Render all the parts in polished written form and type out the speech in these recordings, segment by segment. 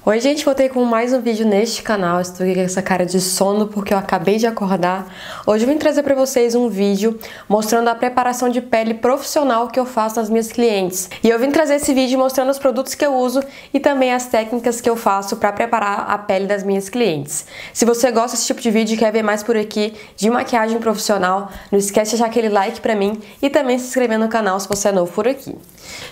Oi gente, voltei com mais um vídeo neste canal. Estou aqui com essa cara de sono porque eu acabei de acordar. Hoje eu vim trazer para vocês um vídeo mostrando a preparação de pele profissional que eu faço nas minhas clientes. E eu vim trazer esse vídeo mostrando os produtos que eu uso e também as técnicas que eu faço para preparar a pele das minhas clientes. Se você gosta desse tipo de vídeo e quer ver mais por aqui de maquiagem profissional, não esquece de deixar aquele like para mim e também se inscrever no canal se você é novo por aqui.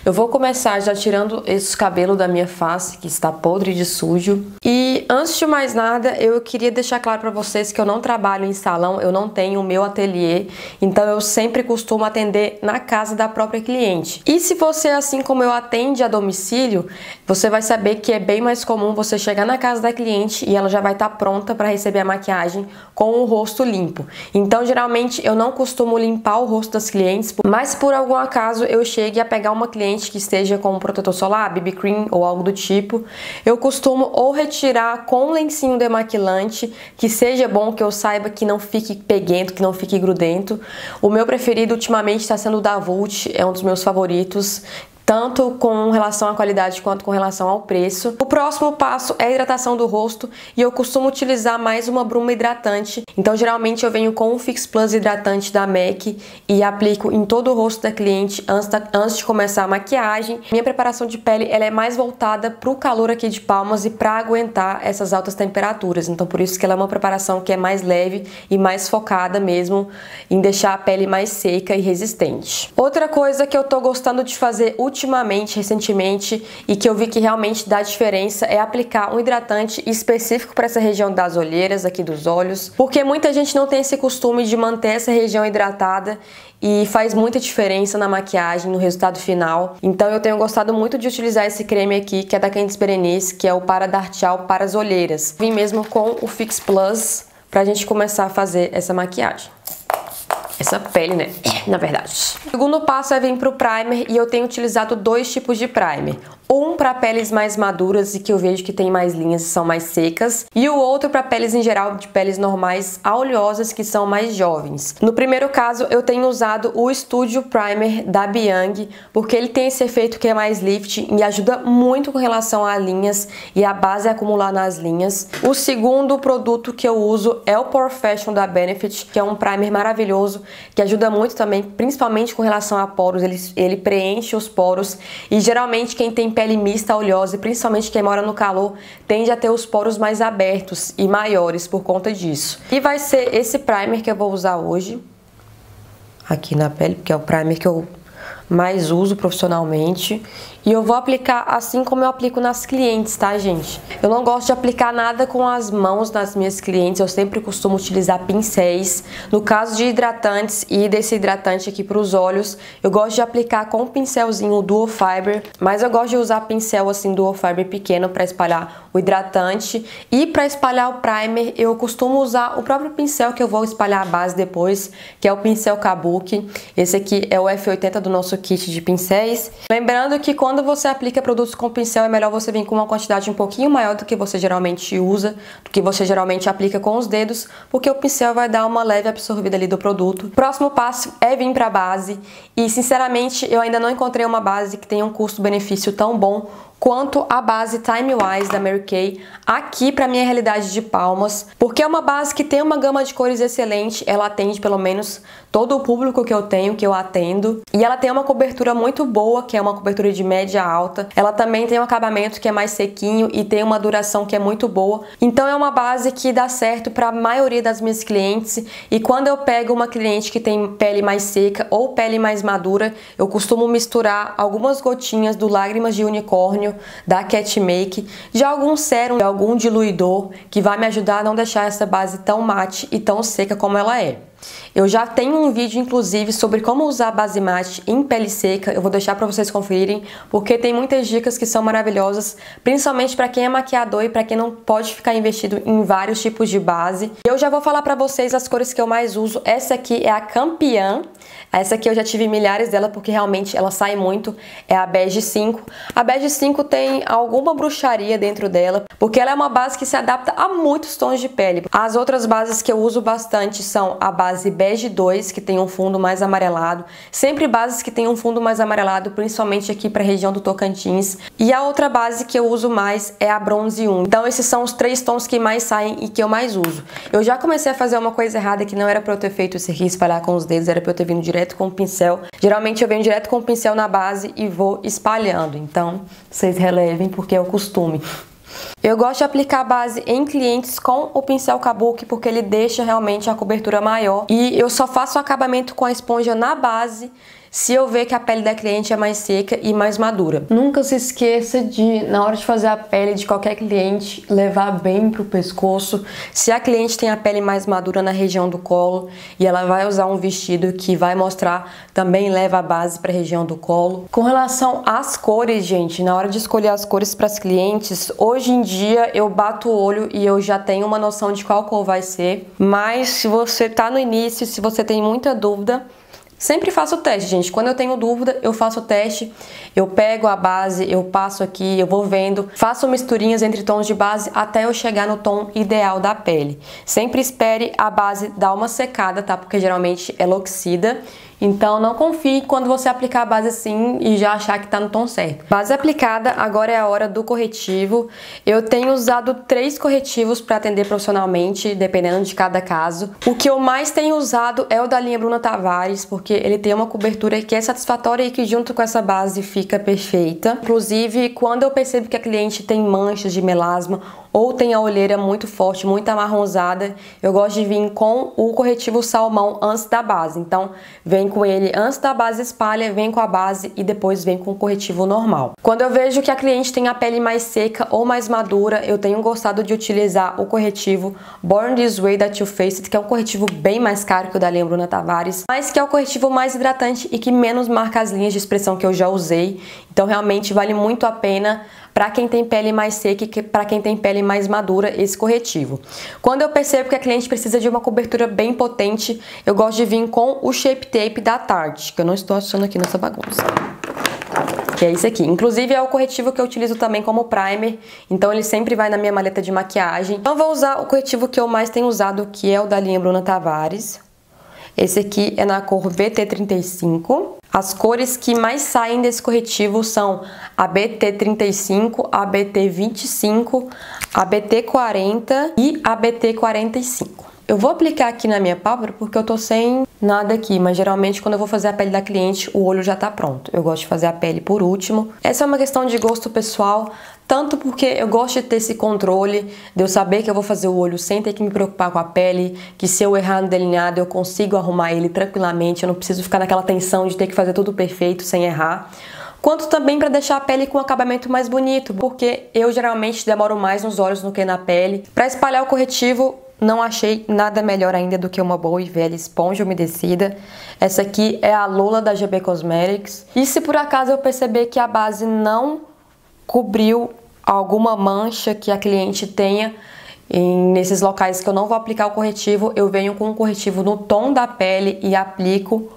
Eu vou começar já tirando esse cabelo da minha face que está podre de sujo. E antes de mais nada, eu queria deixar claro para vocês que eu não trabalho em salão, eu não tenho o meu ateliê, então eu sempre costumo atender na casa da própria cliente. E se você, assim como eu, atende a domicílio, você vai saber que é bem mais comum você chegar na casa da cliente e ela já vai estar pronta para receber a maquiagem com o rosto limpo. Então, geralmente, eu não costumo limpar o rosto das clientes, mas por algum acaso eu chegue a pegar uma cliente que esteja com um protetor solar, BB cream ou algo do tipo, eu costumo ou retirar com um lencinho demaquilante, que seja bom, que eu saiba que não fique peguento, que não fique grudento. O meu preferido ultimamente está sendo o da Vult, é um dos meus favoritos, tanto com relação à qualidade quanto com relação ao preço. O próximo passo é a hidratação do rosto e eu costumo utilizar mais uma bruma hidratante. Então geralmente eu venho com o Fix Plus hidratante da MAC e aplico em todo o rosto da cliente antes de começar a maquiagem. Minha preparação de pele ela é mais voltada para o calor aqui de Palmas e para aguentar essas altas temperaturas. Então por isso que ela é uma preparação que é mais leve e mais focada mesmo em deixar a pele mais seca e resistente. Outra coisa que eu tô gostando de fazer recentemente, e que eu vi que realmente dá diferença é aplicar um hidratante específico para essa região das olheiras, aqui dos olhos, porque muita gente não tem esse costume de manter essa região hidratada e faz muita diferença na maquiagem, no resultado final. Então eu tenho gostado muito de utilizar esse creme aqui, que é da Candice Berenice, que é o Para Dartial para as olheiras. Vim mesmo com o Fix Plus pra gente começar a fazer essa maquiagem. Essa pele, né? Na verdade. O segundo passo é vir pro primer e eu tenho utilizado dois tipos de primer. Um para peles mais maduras e que eu vejo que tem mais linhas e são mais secas, e o outro para peles em geral, de peles normais a oleosas que são mais jovens. No primeiro caso eu tenho usado o Studio Primer da Biang, porque ele tem esse efeito que é mais lift e ajuda muito com relação a linhas e a base a acumular nas linhas. O segundo produto que eu uso é o POREfession da Benefit, que é um primer maravilhoso, que ajuda muito também, principalmente com relação a poros. Ele preenche os poros e geralmente quem tem pele mista, oleosa, e principalmente quem mora no calor, tende a ter os poros mais abertos e maiores por conta disso. E vai ser esse primer que eu vou usar hoje aqui na pele, porque é o primer que eu mais uso profissionalmente. E eu vou aplicar assim como eu aplico nas clientes, tá, gente? Eu não gosto de aplicar nada com as mãos nas minhas clientes, eu sempre costumo utilizar pincéis. No caso de hidratantes e desse hidratante aqui para os olhos, eu gosto de aplicar com um pincelzinho Duo Fiber, mas eu gosto de usar pincel assim Duo Fiber pequeno para espalhar o hidratante. E para espalhar o primer, eu costumo usar o próprio pincel que eu vou espalhar a base depois, que é o pincel Kabuki. Esse aqui é o F80 do nosso kit de pincéis. Lembrando que quando você aplica produtos com pincel, é melhor você vir com uma quantidade um pouquinho maior do que você geralmente usa, do que você geralmente aplica com os dedos, porque o pincel vai dar uma leve absorvida ali do produto. O próximo passo é vir para a base, e sinceramente eu ainda não encontrei uma base que tenha um custo-benefício tão bom quanto a base Time Wise da Mary Kay aqui para minha realidade de Palmas, porque é uma base que tem uma gama de cores excelente, ela atende pelo menos todo o público que eu tenho, que eu atendo, e ela tem uma cobertura muito boa, que é uma cobertura de média alta. Ela também tem um acabamento que é mais sequinho e tem uma duração que é muito boa. Então é uma base que dá certo para a maioria das minhas clientes, e quando eu pego uma cliente que tem pele mais seca ou pele mais madura, eu costumo misturar algumas gotinhas do Lágrimas de Unicórnio da Cat Make, de algum sérum, de algum diluidor, que vai me ajudar a não deixar essa base tão mate e tão seca como ela é. Eu já tenho um vídeo, inclusive, sobre como usar base mate em pele seca. Eu vou deixar para vocês conferirem, porque tem muitas dicas que são maravilhosas, principalmente para quem é maquiador e para quem não pode ficar investido em vários tipos de base. Eu já vou falar para vocês as cores que eu mais uso. Essa aqui é a Campeã. Essa aqui eu já tive milhares dela, porque realmente ela sai muito. É a Bege 5. A Bege 5 tem alguma bruxaria dentro dela, porque ela é uma base que se adapta a muitos tons de pele. As outras bases que eu uso bastante são a base base Bege 2, que tem um fundo mais amarelado. Sempre bases que tem um fundo mais amarelado, principalmente aqui para a região do Tocantins. E a outra base que eu uso mais é a Bronze 1. Então esses são os 3 tons que mais saem e que eu mais uso. Eu já comecei a fazer uma coisa errada, que não era para eu ter feito isso aqui, espalhar com os dedos, era para eu ter vindo direto com o pincel. Geralmente eu venho direto com o pincel na base e vou espalhando. Então vocês relevem porque é o costume. Eu gosto de aplicar a base em clientes com o pincel Kabuki porque ele deixa realmente a cobertura maior. E eu só faço o acabamento com a esponja na base se eu ver que a pele da cliente é mais seca e mais madura. Nunca se esqueça de, na hora de fazer a pele de qualquer cliente, levar bem pro pescoço. Se a cliente tem a pele mais madura na região do colo e ela vai usar um vestido que vai mostrar, também leva a base para a região do colo. Com relação às cores, gente, na hora de escolher as cores para as clientes, hoje em dia eu bato o olho e eu já tenho uma noção de qual cor vai ser. Mas se você tá no início, se você tem muita dúvida, sempre faço o teste, gente. Quando eu tenho dúvida, eu faço o teste, eu pego a base, eu passo aqui, eu vou vendo, faço misturinhas entre tons de base até eu chegar no tom ideal da pele. Sempre espere a base dar uma secada, tá? Porque geralmente ela oxida. Então não confie quando você aplicar a base assim e já achar que tá no tom certo. Base aplicada, agora é a hora do corretivo. Eu tenho usado 3 corretivos para atender profissionalmente, dependendo de cada caso. O que eu mais tenho usado é o da linha Bruna Tavares, porque ele tem uma cobertura que é satisfatória e que junto com essa base fica perfeita. Inclusive, quando eu percebo que a cliente tem manchas de melasma ou tem a olheira muito forte, muito amarronzada, eu gosto de vir com o corretivo salmão antes da base. Então, vem com ele antes da base, espalha, vem com a base e depois vem com o corretivo normal. Quando eu vejo que a cliente tem a pele mais seca ou mais madura, eu tenho gostado de utilizar o corretivo Born This Way da Too Faced, que é um corretivo bem mais caro que o da linha Bruna Tavares, mas que é o corretivo mais hidratante e que menos marca as linhas de expressão que eu já usei. Então, realmente vale muito a pena para quem tem pele mais seca e para quem tem pele mais madura, esse corretivo. Quando eu percebo que a cliente precisa de uma cobertura bem potente, eu gosto de vir com o Shape Tape da Tarte, que eu não estou achando aqui nessa bagunça. Que é esse aqui. Inclusive é o corretivo que eu utilizo também como primer, então ele sempre vai na minha maleta de maquiagem. Então eu vou usar o corretivo que eu mais tenho usado, que é o da linha Bruna Tavares. Esse aqui é na cor VT35. As cores que mais saem desse corretivo são a BT35, a BT25, a BT40 e a BT45. Eu vou aplicar aqui na minha pálpebra porque eu tô sem nada aqui, mas geralmente quando eu vou fazer a pele da cliente, o olho já tá pronto. Eu gosto de fazer a pele por último. Essa é uma questão de gosto pessoal, tanto porque eu gosto de ter esse controle, de eu saber que eu vou fazer o olho sem ter que me preocupar com a pele, que se eu errar no delineado eu consigo arrumar ele tranquilamente, eu não preciso ficar naquela tensão de ter que fazer tudo perfeito sem errar. Quanto também para deixar a pele com um acabamento mais bonito, porque eu geralmente demoro mais nos olhos do que na pele. Para espalhar o corretivo, não achei nada melhor ainda do que uma boa e velha esponja umedecida. Essa aqui é a Lola da GB Cosmetics. E se por acaso eu perceber que a base não cobriu alguma mancha que a cliente tenha nesses locais que eu não vou aplicar o corretivo, eu venho com o corretivo no tom da pele e aplico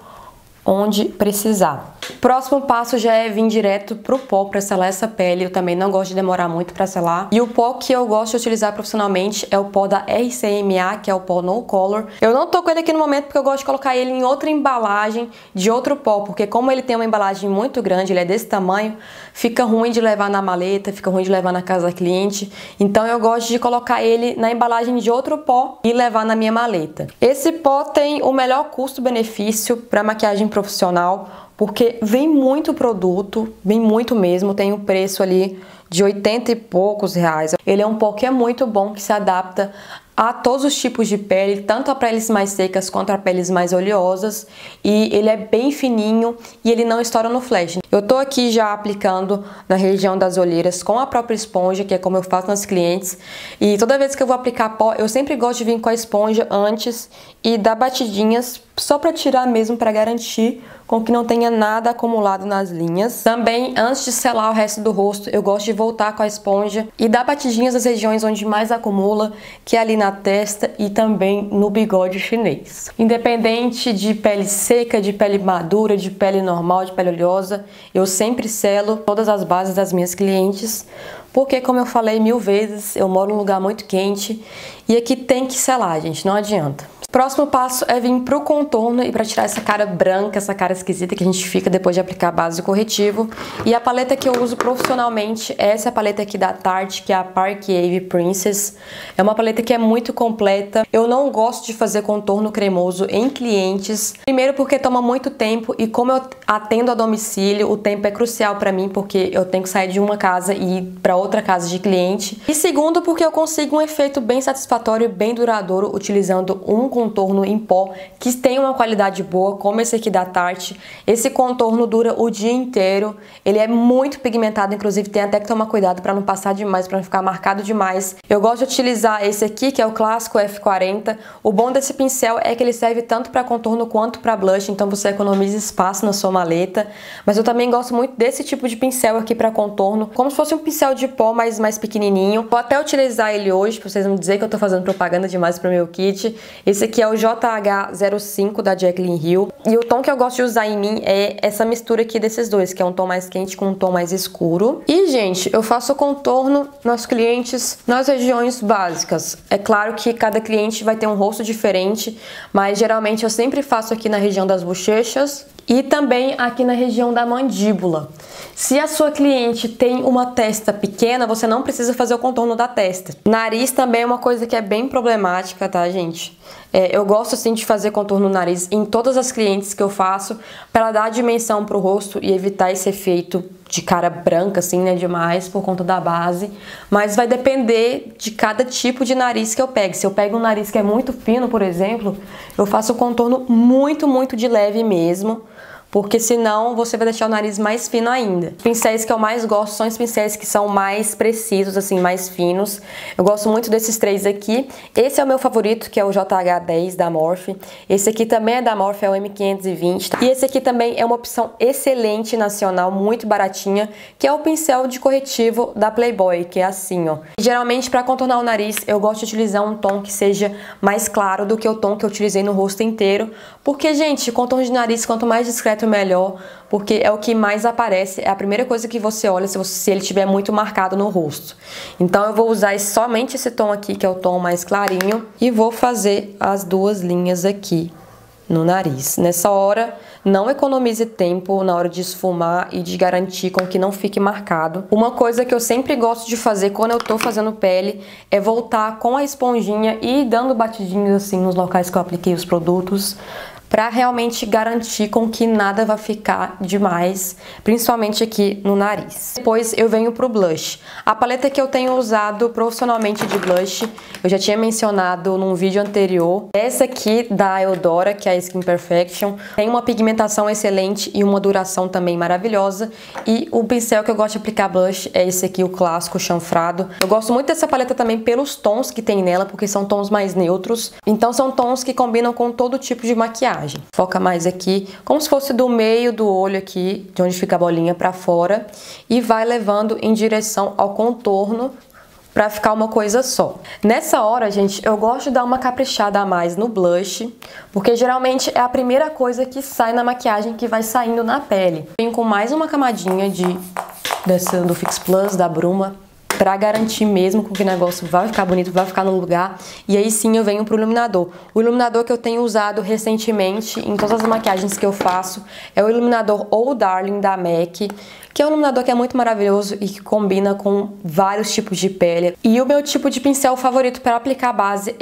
onde precisar. Próximo passo já é vir direto pro pó para selar essa pele. Eu também não gosto de demorar muito para selar. E o pó que eu gosto de utilizar profissionalmente é o pó da RCMA, que é o pó No Color. Eu não tô com ele aqui no momento porque eu gosto de colocar ele em outra embalagem de outro pó, porque como ele tem uma embalagem muito grande, ele é desse tamanho, fica ruim de levar na maleta, fica ruim de levar na casa da cliente. Então eu gosto de colocar ele na embalagem de outro pó e levar na minha maleta. Esse pó tem o melhor custo-benefício para maquiagem profissional, porque vem muito produto, vem muito mesmo, tem um preço ali de 80 e poucos reais. Ele é um pó que é muito bom, que se adapta a todos os tipos de pele, tanto a peles mais secas quanto a peles mais oleosas, e ele é bem fininho e ele não estoura no flash. Eu tô aqui já aplicando na região das olheiras com a própria esponja, que é como eu faço nas clientes, e toda vez que eu vou aplicar pó, eu sempre gosto de vir com a esponja antes e dar batidinhas só para tirar mesmo, para garantir com que não tenha nada acumulado nas linhas. Também, antes de selar o resto do rosto, eu gosto de voltar com a esponja e dar batidinhas nas regiões onde mais acumula, que é ali na testa e também no bigode chinês. Independente de pele seca, de pele madura, de pele normal, de pele oleosa, eu sempre selo todas as bases das minhas clientes, porque, como eu falei 1000 vezes, eu moro num lugar muito quente e aqui tem que selar, gente, não adianta. Próximo passo é vir pro contorno e para tirar essa cara branca, essa cara esquisita que a gente fica depois de aplicar a base e corretivo. E a paleta que eu uso profissionalmente é essa paleta aqui da Tarte, que é a Park Ave Princess. É uma paleta que é muito completa. Eu não gosto de fazer contorno cremoso em clientes. Primeiro porque toma muito tempo e como eu atendo a domicílio, o tempo é crucial para mim porque eu tenho que sair de uma casa e ir para outra casa de cliente. E segundo porque eu consigo um efeito bem satisfatório e bem duradouro utilizando um contorno em pó que tem uma qualidade boa, como esse aqui da Tarte. Esse contorno dura o dia inteiro, ele é muito pigmentado, inclusive tem até que tomar cuidado para não passar demais, para não ficar marcado demais. Eu gosto de utilizar esse aqui, que é o clássico F40. O bom desse pincel é que ele serve tanto para contorno quanto para blush, então você economiza espaço na sua maleta. Mas eu também gosto muito desse tipo de pincel aqui para contorno, como se fosse um pincel de pó, mas mais pequenininho. Vou até utilizar ele hoje, para vocês não dizerem que eu tô fazendo propaganda demais para o meu kit. Esse aqui é o JH05 da Jaclyn Hill. E o tom que eu gosto de usar em mim é essa mistura aqui desses dois, que é um tom mais quente com um tom mais escuro. E, gente, eu faço contorno nos clientes nas regiões básicas. É claro que cada cliente vai ter um rosto diferente, mas geralmente eu sempre faço aqui na região das bochechas e também aqui na região da mandíbula. Se a sua cliente tem uma testa pequena, você não precisa fazer o contorno da testa. Nariz também é uma coisa que é bem problemática, tá, gente? Eu gosto sim de fazer contorno no nariz em todas as clientes que eu faço para dar dimensão pro rosto e evitar esse efeito de cara branca, assim, né, demais por conta da base. Mas vai depender de cada tipo de nariz que eu pegue. Se eu pego um nariz que é muito fino, por exemplo, eu faço o contorno muito de leve mesmo, porque senão você vai deixar o nariz mais fino ainda. Os pincéis que eu mais gosto são os pincéis que são mais precisos, assim, mais finos. Eu gosto muito desses três aqui. Esse é o meu favorito, que é o JH10 da Morphe. Esse aqui também é da Morphe, é o M520. E esse aqui também é uma opção excelente nacional, muito baratinha, que é o pincel de corretivo da Playboy, que é assim, ó. Geralmente, para contornar o nariz, eu gosto de utilizar um tom que seja mais claro do que o tom que eu utilizei no rosto inteiro, porque, gente, contorno de nariz, quanto mais discreto, melhor, porque é o que mais aparece, é a primeira coisa que você olha se ele estiver muito marcado no rosto. Então eu vou usar somente esse tom aqui, que é o tom mais clarinho, e vou fazer as duas linhas aqui no nariz. Nessa hora, não economize tempo na hora de esfumar e de garantir com que não fique marcado. Uma coisa que eu sempre gosto de fazer quando eu tô fazendo pele é voltar com a esponjinha e ir dando batidinhos assim nos locais que eu apliquei os produtos, para realmente garantir com que nada vai ficar demais, principalmente aqui no nariz. Depois eu venho pro blush. A paleta que eu tenho usado profissionalmente de blush, eu já tinha mencionado num vídeo anterior. Essa aqui da Eudora, que é a Skin Perfection, tem uma pigmentação excelente e uma duração também maravilhosa. E o pincel que eu gosto de aplicar blush é esse aqui, o clássico chanfrado. Eu gosto muito dessa paleta também pelos tons que tem nela, porque são tons mais neutros. Então são tons que combinam com todo tipo de maquiagem. Foca mais aqui, como se fosse do meio do olho aqui, de onde fica a bolinha pra fora, e vai levando em direção ao contorno pra ficar uma coisa só. Nessa hora, gente, eu gosto de dar uma caprichada a mais no blush, porque geralmente é a primeira coisa que sai na maquiagem que vai saindo na pele. Venho com mais uma camadinha do Fix Plus, da Bruma, pra garantir mesmo que o negócio vai ficar bonito, vai ficar no lugar. E aí sim eu venho pro iluminador. O iluminador que eu tenho usado recentemente em todas as maquiagens que eu faço é o iluminador Oh Darling da MAC, que é um iluminador que é muito maravilhoso e que combina com vários tipos de pele. E o meu tipo de pincel favorito para aplicar base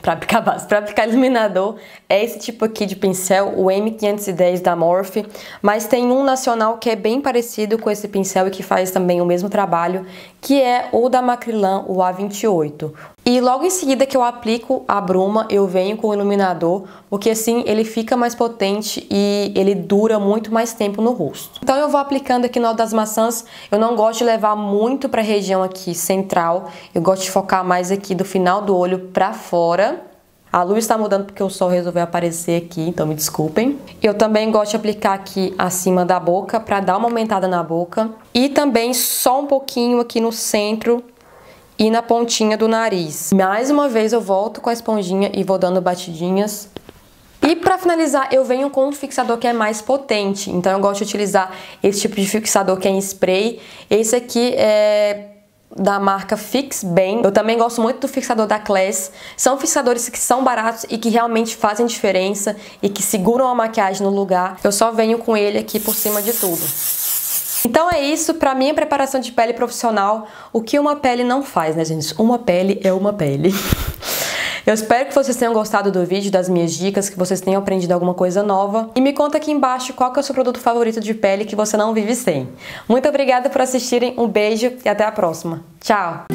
para aplicar iluminador é esse tipo aqui de pincel, o M510 da Morphe, mas tem um nacional que é bem parecido com esse pincel e que faz também o mesmo trabalho, que é o da Macrylan, o A28. E logo em seguida que eu aplico a bruma, eu venho com o iluminador, porque assim ele fica mais potente e ele dura muito mais tempo no rosto. Então eu vou aplicando aqui no alto das maçãs. Eu não gosto de levar muito para a região aqui central, eu gosto de focar mais aqui do final do olho para fora. A luz está mudando porque o sol resolveu aparecer aqui, então me desculpem. Eu também gosto de aplicar aqui acima da boca para dar uma aumentada na boca. E também só um pouquinho aqui no centro e na pontinha do nariz. Mais uma vez eu volto com a esponjinha e vou dando batidinhas. E para finalizar, eu venho com um fixador que é mais potente. Então eu gosto de utilizar esse tipo de fixador que é em spray. Esse aqui é da marca Fix Bem. Eu também gosto muito do fixador da Class. São fixadores que são baratos e que realmente fazem diferença e que seguram a maquiagem no lugar. Eu só venho com ele aqui por cima de tudo. Então é isso, pra minha preparação de pele profissional, o que uma pele não faz, né, gente? Uma pele é uma pele. Eu espero que vocês tenham gostado do vídeo, das minhas dicas, que vocês tenham aprendido alguma coisa nova. E me conta aqui embaixo qual que é o seu produto favorito de pele que você não vive sem. Muito obrigada por assistirem, um beijo e até a próxima. Tchau!